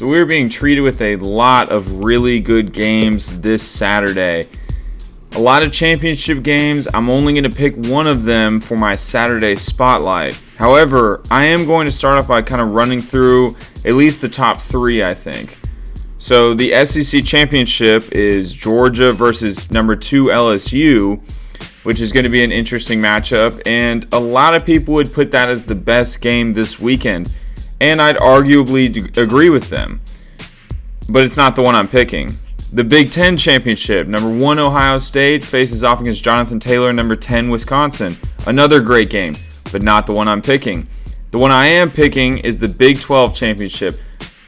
So we're being treated with a lot of really good games this Saturday. A lot of championship games. I'm only going to pick one of them for my Saturday spotlight. However, I am going to start off by kind of running through at least the top three, I think. So the SEC championship is Georgia versus number 2 LSU, which is going to be an interesting matchup. And a lot of people would put that as the best game this weekend. And I'd arguably agree with them. But it's not the one I'm picking. The Big Ten championship, number 1 Ohio State faces off against Jonathan Taylor, number 10 Wisconsin. Another great game, but not the one I'm picking. The one I am picking is the Big 12 championship,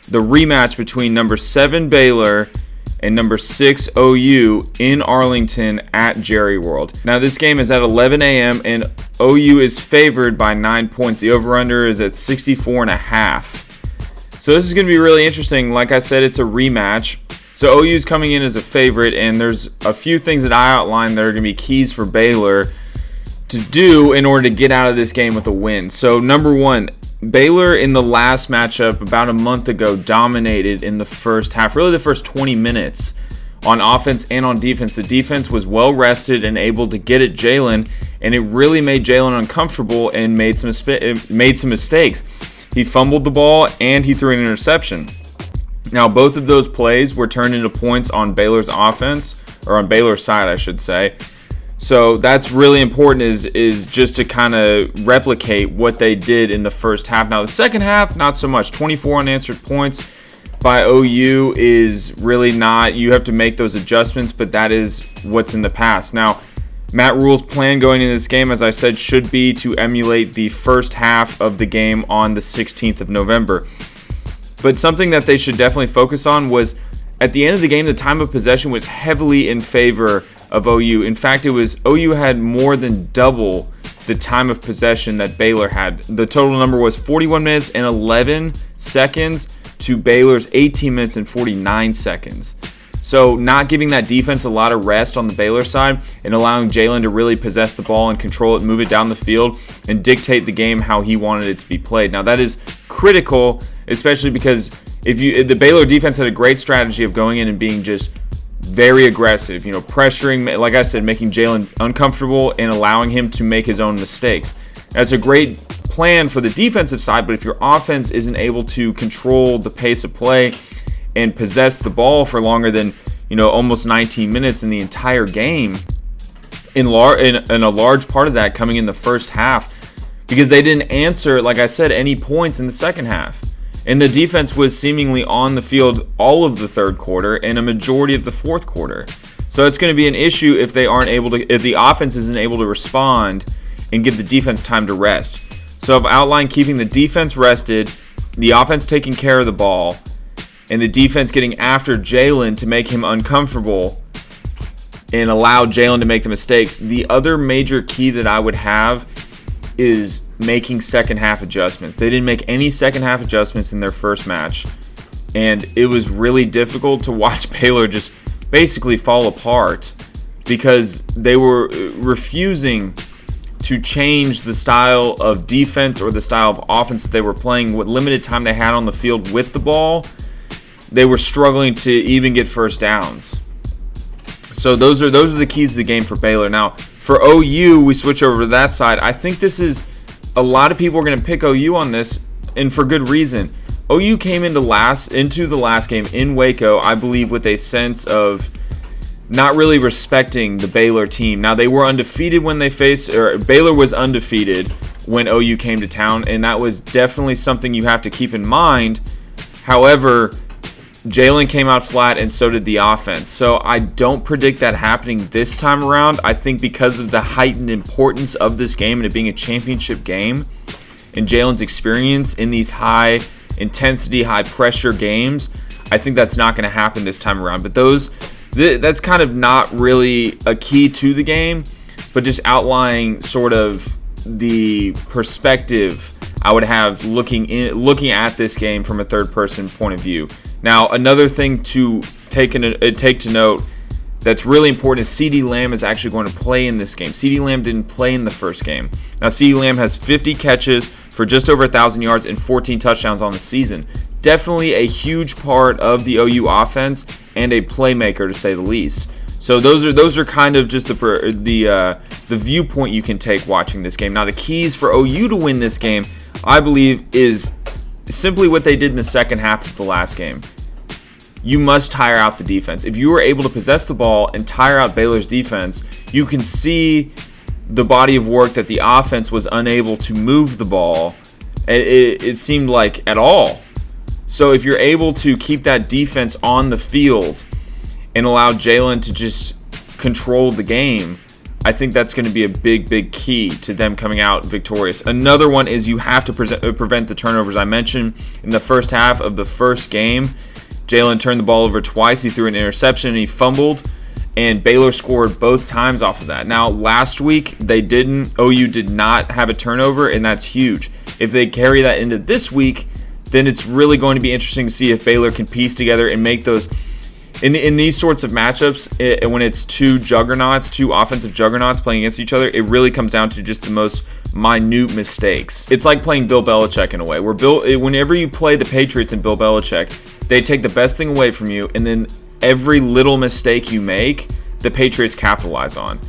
the rematch between number 7 Baylor and number 6 OU in Arlington at Jerry World. Now this game is at 11 a.m. and OU is favored by 9 points. The over-under is at 64.5. So this is going to be really interesting. Like I said, it's a rematch. So OU's coming in as a favorite, and there's a few things that I outlined that are going to be keys for Baylor to do in order to get out of this game with a win. So number one, Baylor in the last matchup about a month ago dominated in the first half, really the first 20 minutes on offense and on defense. The defense was well rested and able to get at Jalen, and it really made Jalen uncomfortable and made some mistakes. He fumbled the ball and he threw an interception. Now both of those plays were turned into points on Baylor's offense, or on Baylor's side I should say. So that's really important is just to kind of replicate what they did in the first half. Now the second half, not so much. 24 unanswered points by OU is really not. You have to make those adjustments, but that is what's in the past. Now, Matt Rule's plan going into this game, as I said, should be to emulate the first half of the game on the 16th of November. But something that they should definitely focus on was at the end of the game, the time of possession was heavily in favor of OU. In fact, it was OU had more than double the time of possession that Baylor had. The total number was 41 minutes and 11 seconds to Baylor's 18 minutes and 49 seconds. So not giving that defense a lot of rest on the Baylor side and allowing Jalen to really possess the ball and control it, move it down the field, and dictate the game how he wanted it to be played. Now that is critical, especially because if the Baylor defense had a great strategy of going in and being just very aggressive, pressuring, like I said, making Jalen uncomfortable and allowing him to make his own mistakes. That's a great plan for the defensive side, but if your offense isn't able to control the pace of play and possess the ball for longer than almost 19 minutes in the entire game, in a large part of that coming in the first half, because they didn't answer, like I said, any points in the second half. And the defense was seemingly on the field all of the third quarter and a majority of the fourth quarter. So it's going to be an issue if the offense isn't able to respond and give the defense time to rest. So I've outlined keeping the defense rested, the offense taking care of the ball, and the defense getting after Jalen to make him uncomfortable and allow Jalen to make the mistakes. The other major key that I would have is making second half adjustments. They didn't make any second half adjustments in their first match, and it was really difficult to watch Baylor just basically fall apart because they were refusing to change the style of defense or the style of offense they were playing. What limited time they had on the field with the ball, they were struggling to even get first downs. So those are the keys to the game for Baylor. Now, for OU, we switch over to that side. I think this is a lot of people are going to pick OU on this, and for good reason. OU came into the last game in Waco, I believe, with a sense of not really respecting the Baylor team. Now, they were undefeated when Baylor was undefeated when OU came to town, and that was definitely something you have to keep in mind. However, Jalen came out flat, and so did the offense. So I don't predict that happening this time around. I think because of the heightened importance of this game and it being a championship game and Jalen's experience in these high-intensity, high-pressure games, I think that's not going to happen this time around. But that's kind of not really a key to the game, but just outlining sort of the perspective I would have looking at this game from a third-person point of view. Now, another thing to take to note that's really important is CeeDee Lamb is actually going to play in this game. CeeDee Lamb didn't play in the first game. Now, CeeDee Lamb has 50 catches for just over 1,000 yards and 14 touchdowns on the season. definitely a huge part of the OU offense and a playmaker, to say the least. So those are kind of just the viewpoint you can take watching this game. Now, the keys for OU to win this game, I believe, is simply what they did in the second half of the last game. You must tire out the defense. If you were able to possess the ball and tire out Baylor's defense, you can see the body of work that the offense was unable to move the ball. It seemed like at all. So if you're able to keep that defense on the field and allow Jalen to just control the game, I think that's going to be a big key to them coming out victorious. Another one is you have to prevent the turnovers. I mentioned in the first half of the first game, Jalen turned the ball over twice. He threw an interception and he fumbled, and Baylor scored both times off of that. Now, last week, OU did not have a turnover, and that's huge. If they carry that into this week, then it's really going to be interesting to see if Baylor can piece together and make those. In these sorts of matchups, when it's two offensive juggernauts playing against each other, it really comes down to just the most minute mistakes. It's like playing Bill Belichick in a way. Whenever you play the Patriots and Bill Belichick, they take the best thing away from you, and then every little mistake you make, the Patriots capitalize on.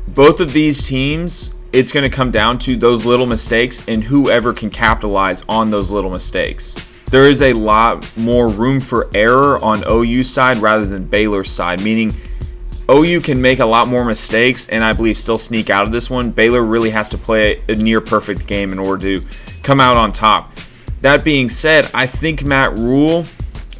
Both of these teams, it's going to come down to those little mistakes and whoever can capitalize on those little mistakes. There is a lot more room for error on OU's side rather than Baylor's side, meaning OU can make a lot more mistakes and I believe still sneak out of this one. Baylor really has to play a near perfect game in order to come out on top. That being said, I think Matt Rule,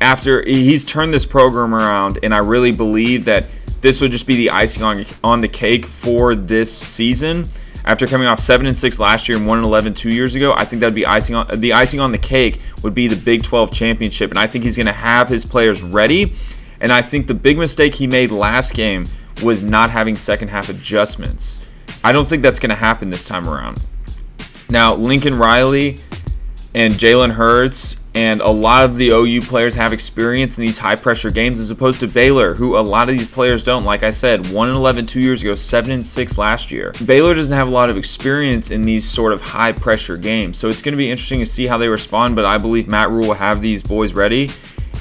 after he's turned this program around, and I really believe that this would just be the icing on the cake for this season. After coming off 7-6 last year and 1-11 2 years ago, I think that'd be the icing on the cake would be the Big 12 championship, and I think he's going to have his players ready. And I think the big mistake he made last game was not having second half adjustments. I don't think that's going to happen this time around. Now, Lincoln Riley and Jalen Hurts and a lot of the OU players have experience in these high-pressure games as opposed to Baylor, who a lot of these players don't. Like I said, 1-11 2 years ago, 7-6 last year. Baylor doesn't have a lot of experience in these sort of high-pressure games, so it's going to be interesting to see how they respond, but I believe Matt Rule will have these boys ready,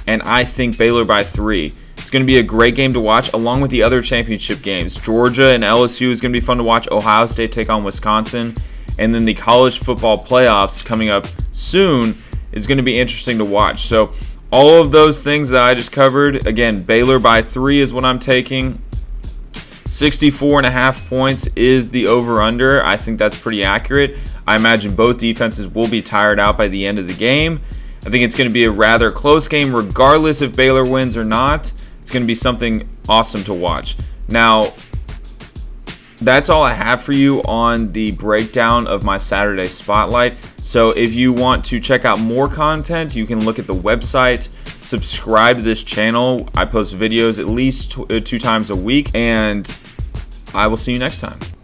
and I think Baylor by 3. It's going to be a great game to watch, along with the other championship games. Georgia and LSU is going to be fun to watch. Ohio State take on Wisconsin. And then the college football playoffs coming up soon is going to be interesting to watch. So all of those things that I just covered, again, Baylor by 3 is what I'm taking. 64.5 points is the over-under. I think that's pretty accurate. I imagine both defenses will be tired out by the end of the game. I think it's going to be a rather close game regardless if Baylor wins or not. It's going to be something awesome to watch. Now, that's all I have for you on the breakdown of my Saturday Spotlight. So if you want to check out more content, you can look at the website, subscribe to this channel. I post videos at least 2 times a week, and I will see you next time.